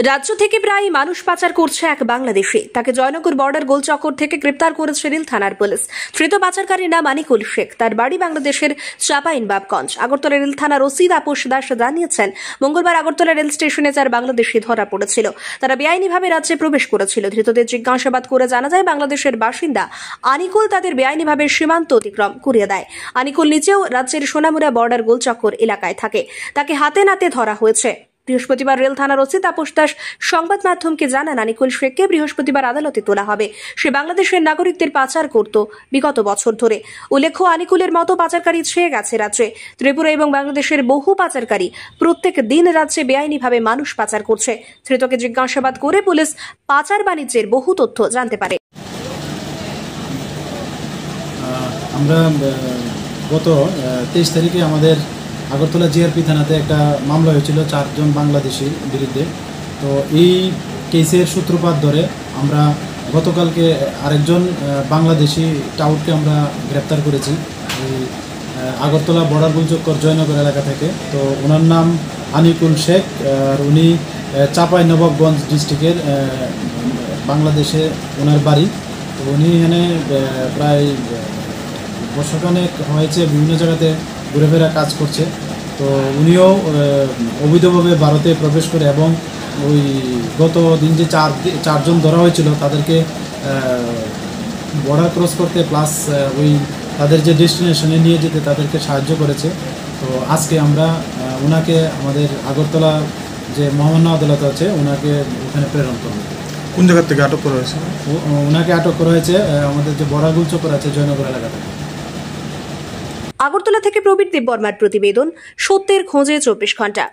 রাজ্য থেকে প্রায় মানুষ পাচার করছে এক বাংলাদেশি। তাকে জয়নগর বর্ডার গোলচক্কর থেকে গ্রেপ্তার করেছে রেল থানার পুলিশ। ধৃত পাচারকারীর নাম আনিকুল শেখ। তার বাড়ি বাংলাদেশের চাঁপাইনবাবগঞ্জ। আগরতলা রেল থানার ওসি তাপস দাস জানিয়েছেন, মঙ্গলবার আগরতলা রেল স্টেশনে 4 বাংলাদেশি ধরা পড়েছিল। তারা বেআইনিভাবে রাজ্যে প্রবেশ করেছিল। ধৃতদের জিজ্ঞাসাবাদ করে জানা যায়, বাংলাদেশের বাসিন্দা আনিকুল তাদের বেআইনিভাবে সীমান্ত অতিক্রম করিয়ে দেয়। আনিকুল নিজেও রাজ্যের সোনামুড়া বর্ডার গোলচক্কর এলাকায় থাকে। তাকে হাতে নাতে ধরা হয়েছে। বৃহস্পতিবার রেল থানার ওসি তাপস দাস সংবাদ মাধ্যমকে জানান, আনিকুল শেখকে বৃহস্পতিবার আদালতে তোলা হবে। সে বাংলাদেশের নাগরিকদের পাচার করত বিগত বছর ধরে। উল্লেখ্য, আনিকুলের মতো পাচারকারী ছেয়ে গেছে রাজ্যে। ত্রিপুরা এবং বাংলাদেশের বহু পাচারকারী প্রত্যেক দিন রাজ্যে বেআইনিভাবে মানুষ পাচার করছে। ধৃতকে জিজ্ঞাসাবাদ করে পুলিশ পাচার বাণিজ্যের বহু তথ্য জানতে পারে। আমরা গত 23 তারিখে আমাদের আগরতলা জিআরপি থানাতে একটা মামলা হয়েছিল 4 জন বাংলাদেশির বিরুদ্ধে। তো এই কেসের সূত্রপাত ধরে আমরা গতকালকে আরেকজন বাংলাদেশি টাউটকে আমরা গ্রেপ্তার করেছি এই আগরতলা বর্ডার গোলচক্কর জয়নগর এলাকা থেকে। তো ওনার নাম আনিকুল শেখ, আর উনি চাঁপাইনবাবগঞ্জ ডিস্ট্রিক্টের বাংলাদেশে ওনার বাড়ি। তো উনি এখানে প্রায় বছরখানেক হয়েছে বিভিন্ন জায়গাতে ঘুরে ফেরা কাজ করছে। তো উনিও অবৈধভাবে ভারতে প্রবেশ করে এবং ওই গত দিন যে 4 জন ধরা হয়েছিল তাদেরকে বর্ডার ক্রস করতে প্লাস ওই তাদের যে ডেস্টিনেশনে নিয়ে যেতে তাদেরকে সাহায্য করেছে। তো আজকে আমরা ওনাকে আমাদের আগরতলা যে মহামান্য আদালত আছে ওনাকে ওখানে প্রেরণ করব। কোন জায়গা থেকে আটক করা হয়েছে? ওনাকে আটক করা হয়েছে আমাদের যে বর্ডার গোলচক্কর আছে জয়নগর এলাকা থেকে। আগরতলা থেকে প্রবীর দেববর্মার প্রতিবেদন, সত্যের খোঁজে 24 ঘন্টা।